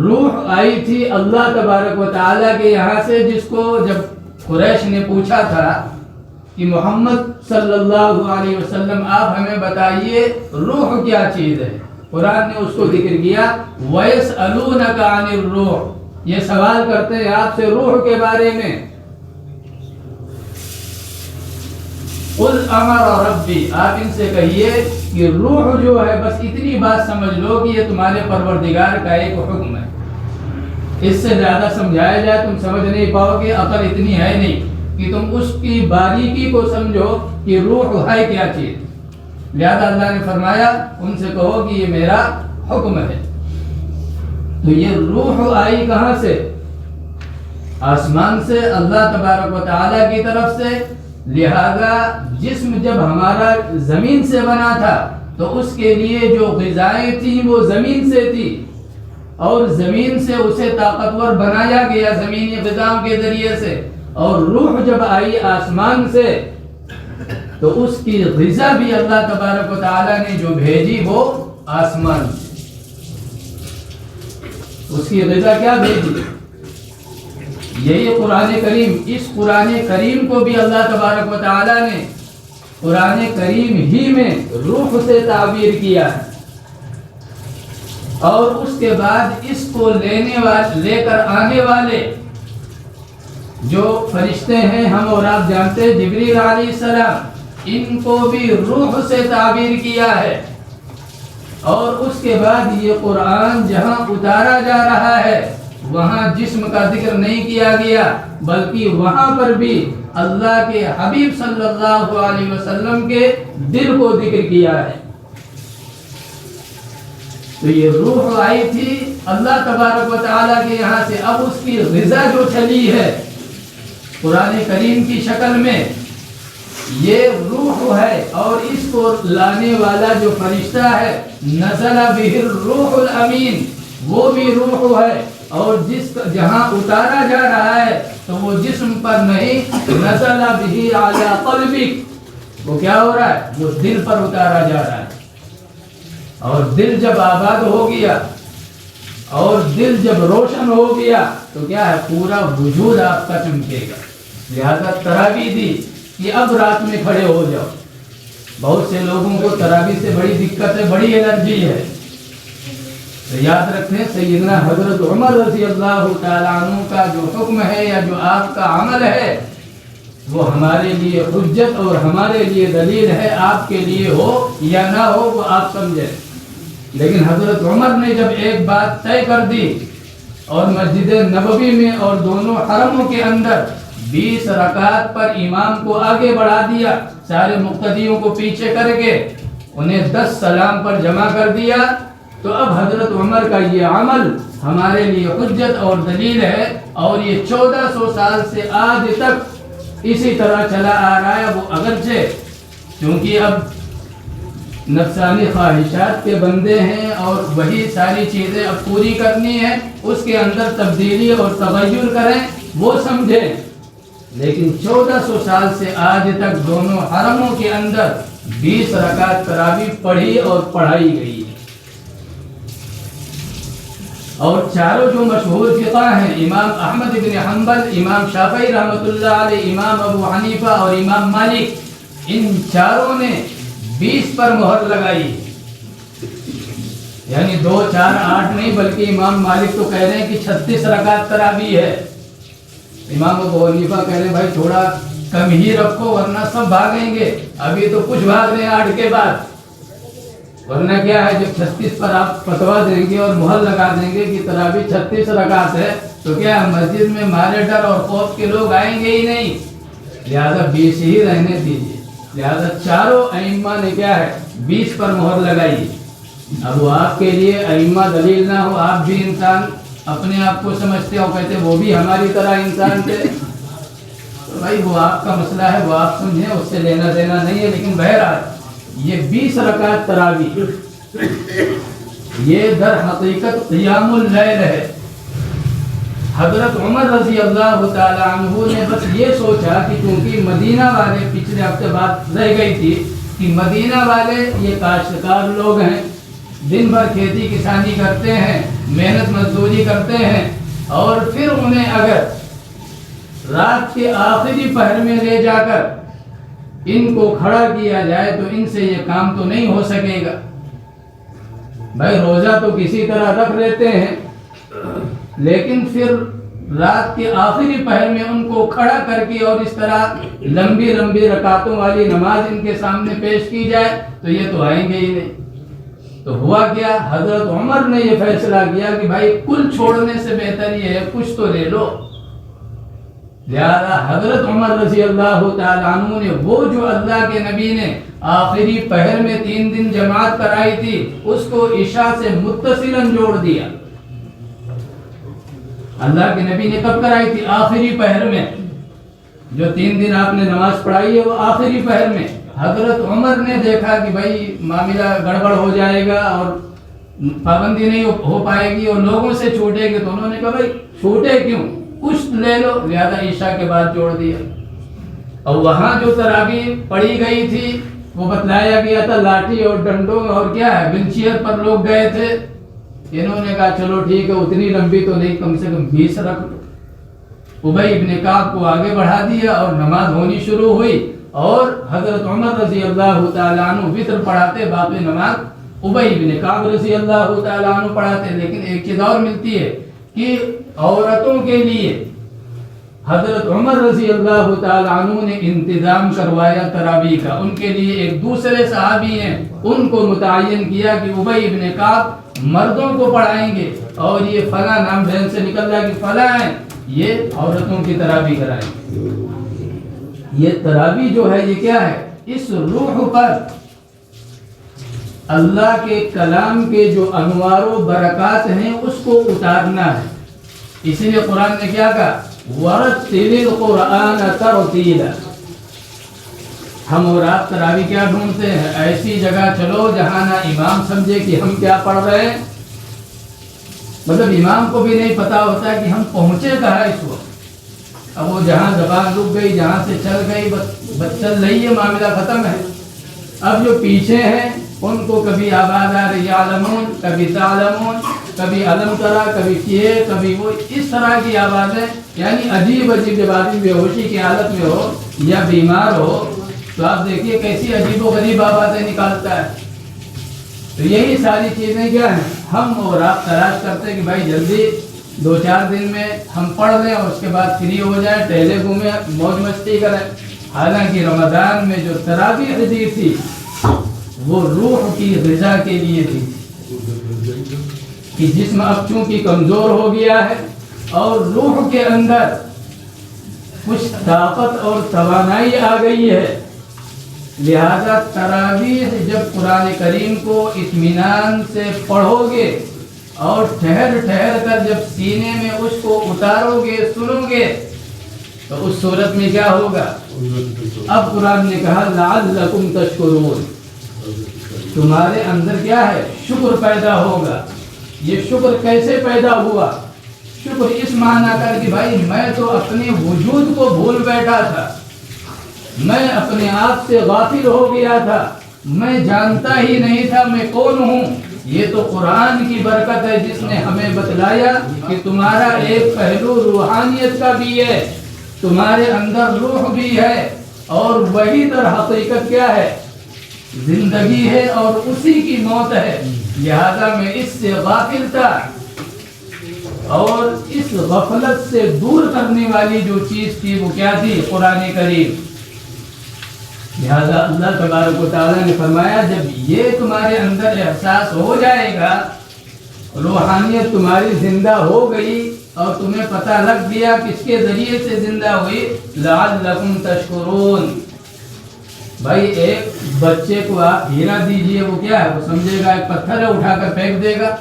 روح آئی تھی اللہ تبارک و تعالیٰ کے یہاں سے، جس کو جب قریش نے پوچھا تھا کہ محمد صلی اللہ علیہ وسلم آپ ہمیں بتائیے روح کیا چیز ہے، قرآن نے اس کو ذکر کیا، وَيَسْأَلُونَكَ عَنِ الرُّوحِ، یہ سوال کرتے ہیں آپ سے روح کے بارے میں. قُلْ أَمَرَ رَبِّي، آپ ان سے کہیے کہ روح جو ہے بس اتنی بات سمجھ لو کہ یہ تمہارے پروردگار کا ایک حکم ہے. اس سے زیادہ سمجھایا جائے تم سمجھ نہیں پاؤ گے، عقل اتنی ہے نہیں کہ تم اس کی باریکی کو سمجھو کہ روح ہے کیا چیز. لہذا اللہ نے فرمایا ان سے کہو کہ یہ میرا حکم ہے. تو یہ روح آئی کہاں سے؟ آسمان سے، اللہ تبارک و تعالیٰ کی طرف سے. لہذا جسم جب ہمارا زمین سے بنا تھا تو اس کے لیے جو غذائیں تھیں وہ زمین سے تھی، اور زمین سے اسے طاقتور بنایا گیا زمینی غذاؤں کے ذریعے سے، اور روح جب آئی آسمان سے تو اس کی غذا بھی اللہ تبارک و تعالیٰ نے جو بھیجی وہ آسمان سے۔ اس کی غذا کیا بھیجی؟ یہی قرآن کریم۔ اس قرآن کریم کو بھی اللہ تبارک و تعالیٰ نے قرآن کریم ہی میں روح سے تعبیر کیا ہے، اور اس کے بعد اس کو لے کر آنے والے جو فرشتے ہیں ہم اور آپ جانتے ہیں جبریل علیہ السلام، ان کو بھی روح سے تعبیر کیا ہے۔ اور اس کے بعد یہ قرآن جہاں اتارا جا رہا ہے وہاں جسم کا ذکر نہیں کیا گیا، بلکہ وہاں پر بھی اللہ کے حبیب صلی اللہ علیہ وسلم کے دل کو ذکر کیا ہے۔ تو یہ روح آئی تھی اللہ تبارک و تعالیٰ کے یہاں سے، اب اس کی غذا جو چلی ہے قرآن کریم کی شکل میں یہ روح ہے، اور اس کو لانے والا جو فرشتہ ہے نزل بہ الروح الامین، وہ بھی روح ہے، اور جہاں اتارا جا رہا ہے تو وہ جسم پر نہیں، نزل بہ علی قلبک، وہ کیا ہو رہا ہے؟ وہ دل پر اتارا جا رہا ہے۔ اور دل جب آباد ہو گیا اور دل جب روشن ہو گیا تو کیا ہے؟ پورا وجود آپ کا چمکے گا۔ لہذا تراویح دی کہ اب رات میں کھڑے ہو جاؤ۔ بہت سے لوگوں کو تراویح سے بڑی دقت ہے، بڑی الرجی ہے، تو یاد رکھیں سیدنا حضرت عمر رضی اللہ تعالیٰ عنہ کا جو حکم ہے یا جو آپ کا عمل ہے وہ ہمارے لیے حجت اور ہمارے لیے دلیل ہے، آپ کے لیے ہو یا نہ ہو وہ آپ سمجھیں۔ لیکن حضرت عمر نے جب ایک بات طے کر دی اور مسجد نبوی میں اور دونوں حرموں کے اندر 20 رکعت پر امام کو آگے بڑھا دیا، سارے مقتدیوں کو پیچھے کر کے انہیں 10 سلام پر جمع کر دیا، تو اب حضرت عمر کا یہ عمل ہمارے لیے حجت اور دلیل ہے، اور یہ 1400 سال سے آج تک اسی طرح چلا آ رہا ہے۔ وہ اگرچہ چونکہ اب نفسانی خواہشات کے بندے ہیں اور وہی ساری چیزیں اب پوری کرنی ہے، اس کے اندر تبدیلی اور تغیر کریں وہ سمجھیں، لیکن 1400 سال سے آج تک دونوں حرموں کے اندر 20 رکعت تراویح پڑھی اور پڑھائی گئی ہے۔ اور چاروں جو مشہور فقہ ہیں، امام احمد بن حنبل، امام شافعی رحمۃ اللہ علیہ، امام ابو حنیفہ اور امام مالک، ان چاروں نے 20 پر مہر لگائی، یعنی 2 4 8 نہیں، بلکہ امام مالک تو کہہ رہے ہیں کہ 36 رکعت تراویح ہے، امام ابو حنیفہ کہہ رہے ہیں بھائی تھوڑا کم ہی رکھو ورنہ سب بھاگیں گے، ابھی تو کچھ بھاگ رہے ہیں 8 کے بعد، ورنہ کیا ہے جب 36 پر آپ فتوا دیں گے اور مہر لگا دیں گے کہ تراویح 36 رکعت ہے تو کیا ہے مسجد میں مارے ڈر اور خوف کے لوگ آئیں گے ہی نہیں، لہذا 20 ہی رہنے دیجیے۔ لہذا چاروں ائمہ نے کیا ہے 20 پر مہر لگائی۔ اب وہ آپ کے لیے ائمہ دلیل نہ ہو، آپ بھی انسان اپنے آپ کو سمجھتے ہو، کہتے وہ بھی ہماری طرح انسان تھے، تو بھائی وہ آپ کا مسئلہ ہے، وہ آپ سمجھیں، اس سے لینا دینا نہیں ہے۔ لیکن بہرحال یہ 20 رکعت تراویح یہ در حقیقت قیام اللیل ہے۔ حضرت عمر رضی اللہ تعالیٰ عنہ نے بس یہ سوچا کہ کیونکہ مدینہ والے، پچھلے ہفتے بات رہ گئی تھی کہ مدینہ والے یہ کاشتکار لوگ ہیں، دن بھر کھیتی کسانی کرتے ہیں، محنت مزدوری کرتے ہیں، اور پھر انہیں اگر رات کے آخری پہر میں لے جا کر ان کو کھڑا کیا جائے تو ان سے یہ کام تو نہیں ہو سکے گا۔ بھائی روزہ تو کسی طرح رکھ لیتے ہیں، لیکن پھر رات کے آخری پہر میں ان کو کھڑا کر کے اور اس طرح لمبی لمبی رکعتوں والی نماز ان کے سامنے پیش کی جائے تو یہ تو آئیں گے ہی نہیں۔ تو ہوا کیا، حضرت عمر نے یہ فیصلہ کیا کہ بھائی کل چھوڑنے سے بہتر یہ ہے کچھ تو لے لو۔ لہذا حضرت عمر رضی اللہ تعالیٰ عنہ نے وہ جو اللہ کے نبی نے آخری پہر میں 3 دن جماعت کرائی تھی اس کو عشاء سے متصلاً جوڑ دیا۔ اللہ کے نبی نے کب کرائی تھی؟ آخری پہر میں، جو 3 دن آپ نے نماز پڑھائی ہے وہ آخری پہر میں حضرت عمر نے دیکھا کہ بھائی معاملہ گڑبڑ ہو جائے گا اور پابندی نہیں ہو پائے گی اور لوگوں سے چھوٹے گے، تو انہوں نے کہا بھائی چھوٹے کیوں، کچھ لے لو، لہذا عشاء کے بعد جوڑ دیا۔ اور وہاں جو تراویح پڑھی گئی تھی وہ بتلایا گیا تھا لاٹھی اور ڈنڈوں اور کیا ہے ویلچیئر پر لوگ گئے تھے، انہوں نے کہا چلو ٹھیک ہے اتنی لمبی تو نہیں، کم سے کم 20 رکھ لو۔ ابی ابن کعب کو آگے بڑھا دیا اور نماز ہونی شروع ہوئی اور حضرت عمر رضی اللہ تعالیٰ عنہ وطر پڑھاتے، باقی نماز ابی ابن کعب رضی اللہ تعالیٰ عنہ پڑھاتے۔ لیکن ایک چیز اور ملتی ہے کہ عورتوں کے لیے حضرت عمر رضی اللہ تعالیٰ عنہ نے انتظام کروایا تراویح کا، ان کے لیے ایک دوسرے صحابی ہیں ان کو متعین کیا کہ ابی ابن کعب مردوں کو پڑھائیں گے اور یہ فلاں نام بہن سے نکل رہا کہ فلاں ہیں یہ عورتوں کی تراویح کرائیں گے۔ یہ تراویح جو ہے یہ کیا ہے، اس روح پر اللہ کے کلام کے جو انوار و برکات ہیں اس کو اتارنا ہے۔ اسی لیے قرآن نے کیا کہا، وَرَتِّلِ الْقُرْآنَ تَرْتِيلًا۔ ہم اور آپ تراویح کیا ڈھونڈتے ہیں، ایسی جگہ چلو جہاں نہ امام سمجھے کہ ہم کیا پڑھ رہے ہیں، مطلب امام کو بھی نہیں پتا ہوتا کہ ہم پہنچے کہاں اس وقت۔ اب وہ جہاں زبان رک گئی، جہاں سے چل گئی بس چل رہی ہے، معاملہ ختم ہے۔ اب جو پیچھے ہیں ان کو کبھی آباد آ رہی یعلمون، کبھی تعلمون، کبھی علم کرا، کبھی کیے، کبھی وہ، اس طرح کی آوازیں، یعنی عجیب عجیب جب آدمی بے ہوشی کی حالت میں ہو یا بیمار ہو تو آپ دیکھیے کیسی عجیب و غریب آوازیں نکالتا ہے۔ تو یہی ساری چیزیں کیا ہیں، ہم اور آپ تلاش کرتے ہیں کہ بھائی جلدی 2-4 دن میں ہم پڑھ لیں اور اس کے بعد فری ہو جائیں، ٹہلے گھومیں، موج مستی کریں۔ حالانکہ رمضان میں جو تراویح دی تھی وہ روح کی غذا کے لیے تھی کہ جسم اب چونکہ کمزور ہو گیا ہے اور روح کے اندر کچھ طاقت اور توانائی آ گئی ہے، لہذا تراویح جب قرآن کریم کو اطمینان سے پڑھو گے اور ٹھہر ٹھہر کر جب سینے میں اس کو اتارو گے، سنو گے، تو اس صورت میں کیا ہوگا، اب قرآن نے کہا لعلکم تشکرون، تمہارے اندر کیا ہے، شکر پیدا ہوگا۔ یہ شکر کیسے پیدا ہوا، شکر اس معنی کر کہ بھائی میں تو اپنے وجود کو بھول بیٹھا تھا، میں اپنے آپ سے غافل ہو گیا تھا، میں جانتا ہی نہیں تھا میں کون ہوں۔ یہ تو قرآن کی برکت ہے جس نے ہمیں بتلایا کہ تمہارا ایک پہلو روحانیت کا بھی ہے، تمہارے اندر روح بھی ہے اور وہی در حقیقت کیا ہے، زندگی ہے اور اسی کی موت ہے۔ لہذا میں اس سے غافل تھا اور اس غفلت سے دور کرنے والی جو چیز تھی وہ کیا تھی، قرآن کریم۔ لہذا اللہ تبارک و تعالیٰ نے فرمایا جب یہ تمہارے اندر احساس ہو جائے گا، روحانیت تمہاری زندہ ہو گئی اور تمہیں پتہ لگ گیا کس کے ذریعے سے زندہ ہوئی، لعلکم تشکرون۔ بھائی ایک بچے کو آپ ہیرا دیجئے وہ کیا ہے، وہ سمجھے گا ایک پتھر ہے اٹھا کر پھینک دے گا،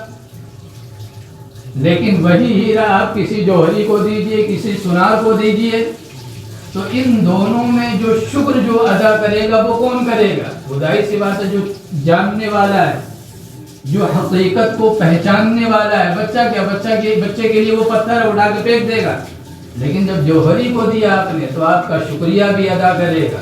لیکن وہی ہیرا آپ کسی جوہری کو دیجئے، کسی سونار کو دیجئے، تو ان دونوں میں جو شکر جو ادا کرے گا وہ کون کرے گا، خدائی سی بات ہے، جو جاننے والا ہے، جو حقیقت کو پہچاننے والا ہے۔ بچہ کیا، بچے کے لیے وہ پتھر اٹھا کے پھینک دے گا، لیکن جب جوہری کو دیا آپ نے تو آپ کا شکریہ بھی ادا کرے گا،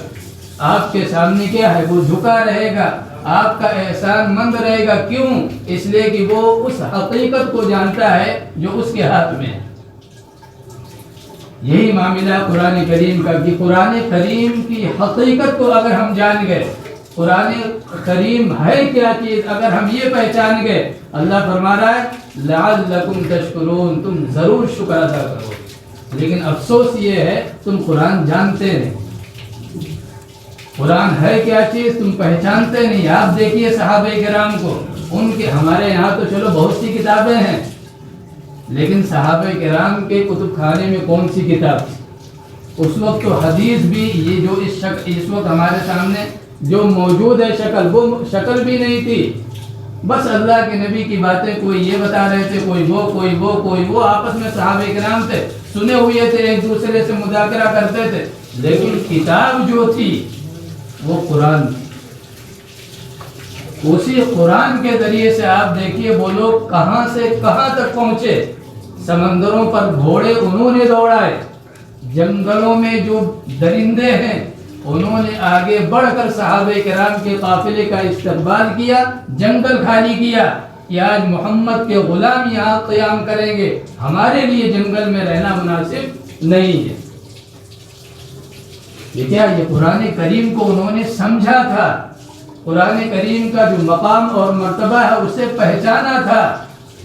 آپ کے سامنے کیا ہے، وہ جھکا رہے گا، آپ کا احسان مند رہے گا۔ کیوں؟ اس لیے کہ وہ اس حقیقت کو جانتا ہے جو اس کے ہاتھ میں ہے۔ یہی معاملہ قرآن کریم کا کہ قرآن کریم کی حقیقت کو اگر ہم جان گئے، قرآن کریم ہے کیا چیز اگر ہم یہ پہچان گئے، اللہ فرما رہا ہے لعلکم تشکرون، تم ضرور شکر ادا کرو۔ لیکن افسوس یہ ہے تم قرآن جانتے نہیں، قرآن ہے کیا چیز تم پہچانتے نہیں۔ آپ دیکھیے صحابہ کرام کو، ان کے، ہمارے یہاں تو چلو بہت سی کتابیں ہیں، لیکن صحابہ کرام کے کتب خانے میں کون سی کتاب تھی؟ اس وقت تو حدیث بھی، یہ جو اس وقت ہمارے سامنے جو موجود ہے شکل، وہ شکل بھی نہیں تھی۔ بس اللہ کے نبی کی باتیں کوئی یہ بتا رہے تھے، کوئی وہ آپس میں صحابہ کرام تھے، سنے ہوئے تھے، ایک دوسرے سے مذاکرہ کرتے تھے، لیکن کتاب جو تھی وہ قرآن تھی۔ اسی قرآن کے ذریعے سے آپ دیکھیے وہ لوگ کہاں سے کہاں تک پہنچے۔ سمندروں پر گھوڑے انہوں نے دوڑائے، جنگلوں میں جو درندے ہیں انہوں نے آگے بڑھ کر صحابہ کرام کے قافلے کا استقبال کیا، جنگل خالی کیا کہ آج محمد کے غلام یہاں قیام کریں گے، ہمارے لیے جنگل میں رہنا مناسب نہیں ہے۔ یہ کیا؟ یہ قرآن کریم کو انہوں نے سمجھا تھا، قرآن کریم کا جو مقام اور مرتبہ ہے اسے پہچانا تھا،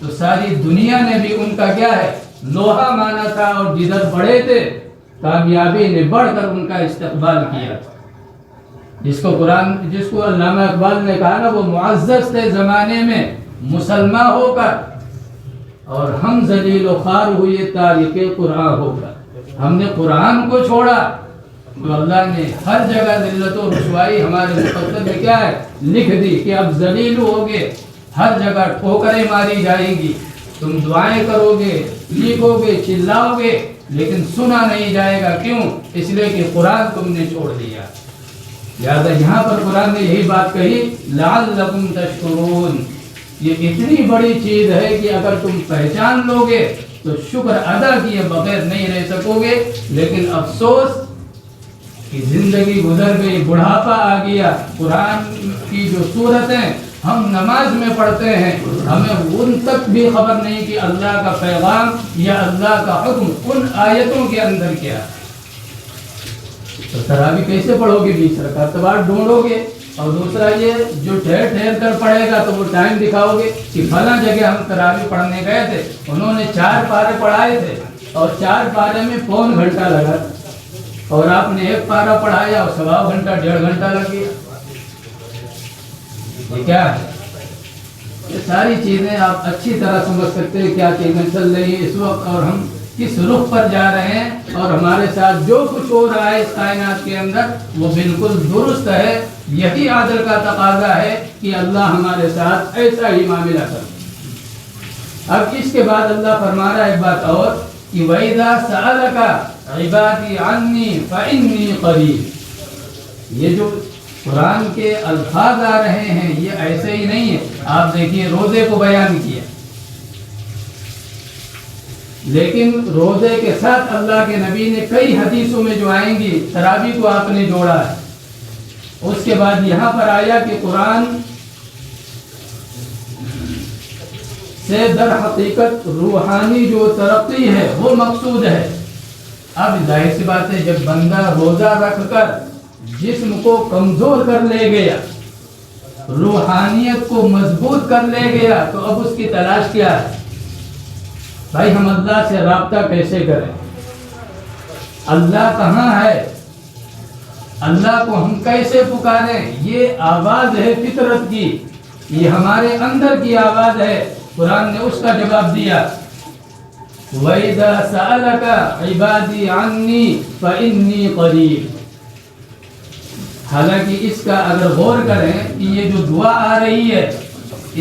تو ساری دنیا نے بھی ان کا کیا ہے، لوہا مانا تھا، اور جدھر بڑھے تھے کامیابی نے بڑھ کر ان کا استقبال کیا تھا۔ جس کو علامہ اقبال نے کہا نا، وہ معزز تھے زمانے میں مسلمان ہو کر، اور ہم ذلیل و خوار ہوئے تارک قرآن ہو کر۔ ہم نے قرآن کو چھوڑا تو اللہ نے ہر جگہ ذلت و رسوائی ہمارے مقدر میں کیا ہے لکھ دی کہ اب ذلیل ہوگے، ہر جگہ ٹھوکریں ماری جائیں گی، تم دعائیں کرو گے، لکھو گے، چلاؤ گے، لیکن سنا نہیں جائے گا۔ کیوں؟ اس لیے کہ قرآن تم نے چھوڑ دیا۔ لہٰذا یہاں پر قرآن نے یہی بات کہی، لعلکم تشکرون، یہ اتنی بڑی چیز ہے کہ اگر تم پہچان لو گے تو شکر ادا کیے بغیر نہیں رہ سکو گے۔ لیکن افسوس کہ زندگی گزر گئی، بڑھاپا آ گیا، قرآن کی جو صورتیں ہم نماز میں پڑھتے ہیں ہمیں ان تک بھی خبر نہیں کہ اللہ کا پیغام یا اللہ کا حکم ان آیتوں کے اندر کیا ہے۔ تو تراویح کیسے پڑھو گے؟ 20 رکعت بعد ڈھونڈو گے، اور دوسرا یہ جو ٹھہر ٹھہر کر پڑھے گا تو وہ ٹائم دکھاؤ گے کہ فلاں جگہ ہم تراویح پڑھنے گئے تھے، انہوں نے 4 پارے پڑھائے تھے اور 4 پارے میں پون گھنٹہ لگا، اور آپ نے 1 پارہ پڑھایا اور 1.25 گھنٹہ 1.5 گھنٹہ لگ گیا۔ یہ کیا ہے؟ یہ ساری چیزیں آپ اچھی طرح سمجھ سکتے ہیں کیا چیزیں چل رہی ہیں اس وقت، اور ہم کس رخ پر جا رہے ہیں، اور ہمارے ساتھ جو کچھ ہو رہا ہے اس کائنات کے اندر وہ بالکل درست ہے۔ یہی عادل کا تقاضا ہے کہ اللہ ہمارے ساتھ ایسا ہی معاملہ کرے۔ اب اس کے بعد اللہ فرما رہا ہے ایک بات اور کہ وَإِذَا سَأَلَكَ عِبَادِي عَنِّي فَإِنِّي قَرِيبٌ۔ یہ جو قرآن کے الفاظ آ رہے ہیں یہ ایسے ہی نہیں ہے۔ آپ دیکھیے روزے کو بیان کیا، لیکن روزے کے ساتھ اللہ کے نبی نے کئی حدیثوں میں جو آئیں گی تراویح کو آپ نے جوڑا ہے۔ اس کے بعد یہاں پر آیا کہ قرآن سے در حقیقت روحانی جو ترقی ہے وہ مقصود ہے۔ اب ظاہر سی بات ہے جب بندہ روزہ رکھ کر جسم کو کمزور کر لے گیا، روحانیت کو مضبوط کر لے گیا، تو اب اس کی تلاش کیا ہے؟ بھائی ہم اللہ سے رابطہ کیسے کریں؟ اللہ کہاں ہے؟ اللہ کو ہم کیسے پکاریں؟ یہ آواز ہے فطرت کی، یہ ہمارے اندر کی آواز ہے۔ قرآن نے اس کا جواب دیا، وَإِذَا سَأَلَكَ عِبَادِي عَنِّي فَإِنِّي قَرِيبٌ۔ حالانکہ اس کا اگر غور کریں کہ یہ جو دعا آ رہی ہے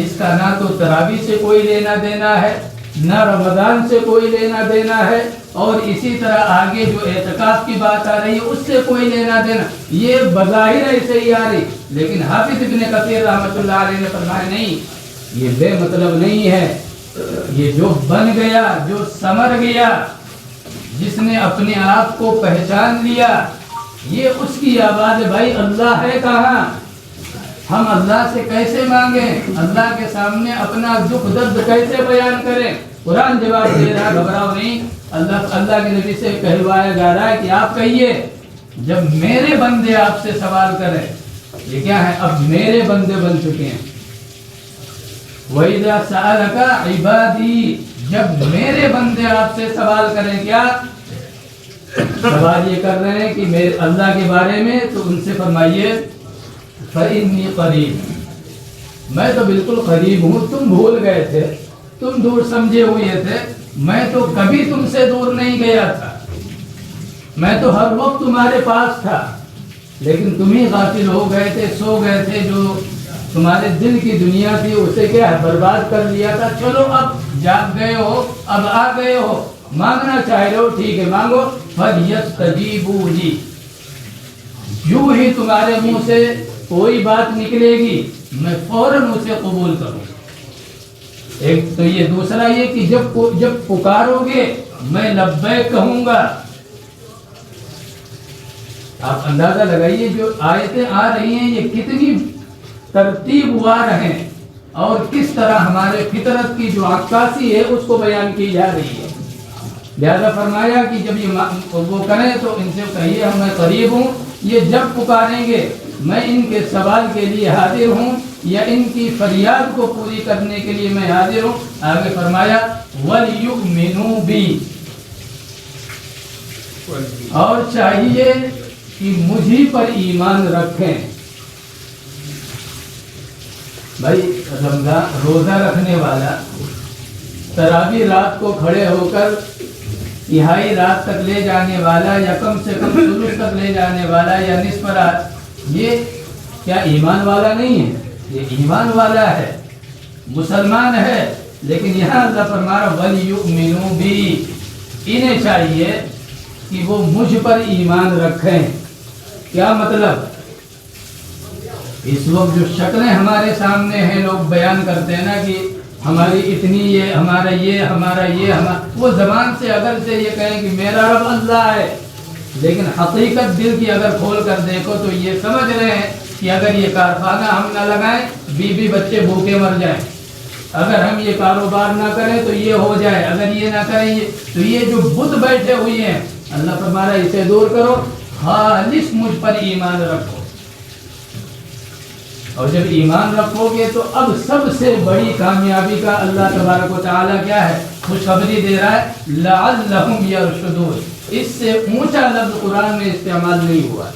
اس کا نہ تو تراویح سے کوئی لینا دینا ہے، نہ رمضان سے کوئی لینا دینا ہے، اور اسی طرح آگے جو اعتکاف کی بات آ رہی ہے اس سے کوئی لینا دینا، یہ بظاہر ایسے ہی آ رہی، لیکن حافظ ابن کثیر رحمۃ اللہ علیہ نے فرمایا نہیں، یہ بے مطلب نہیں ہے، یہ جو بن گیا، جو سمر گیا، جس نے اپنے آپ کو پہچان لیا، یہ اس کی آواز ہے۔ بھائی اللہ ہے کہاں؟ ہم اللہ سے کیسے مانگیں؟ اللہ کے سامنے اپنا دکھ درد کیسے بیان کریں؟ قرآن جواب دے رہا، گھبراؤ نہیں، اللہ کے نبی سے کہلوایا جا رہا ہے کہ آپ کہیے جب میرے بندے آپ سے سوال کریں، یہ کیا ہے؟ اب میرے بندے بن چکے ہیں۔ وَإِذَا سَأَلَكَ عِبَادِي، جب میرے بندے آپ سے سوال کریں، کیا سوال یہ کر رہے ہیں کہ میرے اللہ کے بارے میں، تو ان سے فرمائیے فَإِنِّي قَرِيبٌ، میں تو بالکل قریب ہوں، تم بھول گئے تھے، تم دور سمجھے ہوئے تھے، میں تو کبھی تم سے دور نہیں گیا تھا، میں تو ہر وقت تمہارے پاس تھا، لیکن تم ہی غافل ہو گئے تھے، سو گئے تھے، جو تمہارے دل کی دنیا تھی اسے کیا ہے برباد کر لیا تھا، چلو اب جاگ گئے ہو، اب آ گئے ہو، مانگنا چاہ رہے ہو، ٹھیک ہے مانگو، فَلْيَسْتَجِيبُوا لِي، یوں ہی تمہارے منہ سے کوئی بات نکلے گی میں فوراً اسے قبول کروں۔ ایک تو یہ، دوسرا یہ کہ جب پکارو گے میں لبیک کہوں گا۔ آپ اندازہ لگائیے جو آیتیں آ رہی ہیں یہ کتنی ترتیب وار ہیں اور کس طرح ہمارے فطرت کی جو عکاسی ہے اس کو بیان کی جا رہی ہے۔ لہذا فرمایا کہ جب یہ وہ کریں تو ان سے کہیے ہم میں قریب ہوں، یہ جب پکاریں گے میں ان کے سوال کے لیے حاضر ہوں یا ان کی فریاد کو پوری کرنے کے لیے میں حاضر ہوں۔ آگے فرمایا وَلْيُؤْمِنُوا بِي، اور چاہیے کہ مجھے پر ایمان رکھیں۔ بھائی رمضان روزہ رکھنے والا تراویح رات کو کھڑے ہو کر تہائی رات تک لے جانے والا یا کم سے کم ثلث تک لے جانے والا یا نصف رات، یہ کیا ایمان والا نہیں ہے؟ یہ ایمان والا ہے، مسلمان ہے، لیکن یہاں اللہ فرما رہا وَلْيُؤْمِنُوا بِي، انہیں چاہیے کہ وہ مجھ پر ایمان رکھیں۔ کیا مطلب؟ اس وقت جو شکلیں ہمارے سامنے ہیں لوگ بیان کرتے ہیں نا کہ ہماری اتنی یہ ہمارا وہ زبان سے اگر سے یہ کہیں کہ میرا رب اللہ ہے، لیکن حقیقت دل کی اگر کھول کر دیکھو تو یہ سمجھ رہے ہیں کہ اگر یہ کارخانہ ہم نہ لگائیں بیوی بچے بھوکے مر جائیں، اگر ہم یہ کاروبار نہ کریں تو یہ ہو جائے، اگر یہ نہ کریں تو یہ جو بت بیٹھے ہوئے ہیں اللہ فرما رہا ہے اسے دور کرو، خالص مجھ پر ایمان رکھو۔ اور جب ایمان رکھو گے تو اب سب سے بڑی کامیابی کا اللہ تبارک و تعالیٰ کیا ہے خوشخبری دے رہا ہے لعلہم یرشدون، اس سے اونچا لفظ قرآن میں استعمال نہیں ہوا۔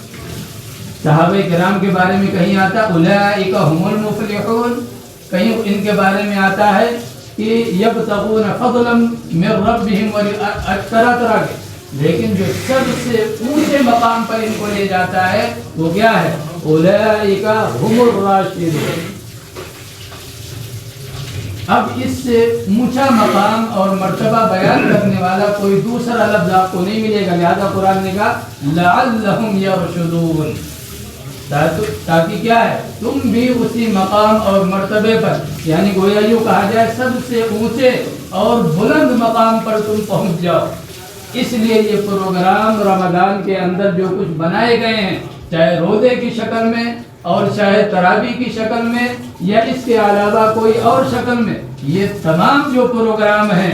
صحابہ کرام کے بارے میں کہیں آتا اولئک هم المفلحون، کہیں ان کے بارے میں آتا ہے کہ یبتغون فضلا من ربهم، طرح طرح کے، لیکن جو سب سے اونچے مقام پر ان کو لے جاتا ہے وہ کیا ہے اولئک هم الراشدون۔ اب اس سے اونچا مقام اور مرتبہ بیان کرنے والا کوئی دوسرا لفظ آپ کو نہیں ملے گا، لہذا قرآن نے کہا لعلہم یرشدون، تاکہ کیا ہے تم بھی اسی مقام اور مرتبے پر، یعنی گویا یوں کہا جائے سب سے اونچے اور بلند مقام پر تم پہنچ جاؤ۔ اس لیے یہ پروگرام رمضان کے اندر جو کچھ بنائے گئے ہیں، چاہے روزے کی شکل میں اور چاہے تراویح کی شکل میں یا اس کے علاوہ کوئی اور شکل میں، یہ تمام جو پروگرام ہیں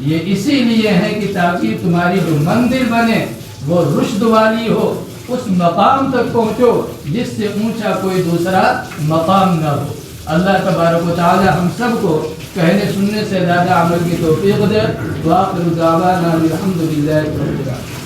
یہ اسی لیے ہیں کہ تاکہ تمہاری جو منزل بنے وہ رشد والی ہو، اس مقام تک پہنچو جس سے اونچا کوئی دوسرا مقام نہ ہو۔ اللہ تبارک و تعالی ہم سب کو کہنے سننے سے زیادہ عمل کی توفیق دے۔ وآخر دعوانا الحمدللہ رب العالمین۔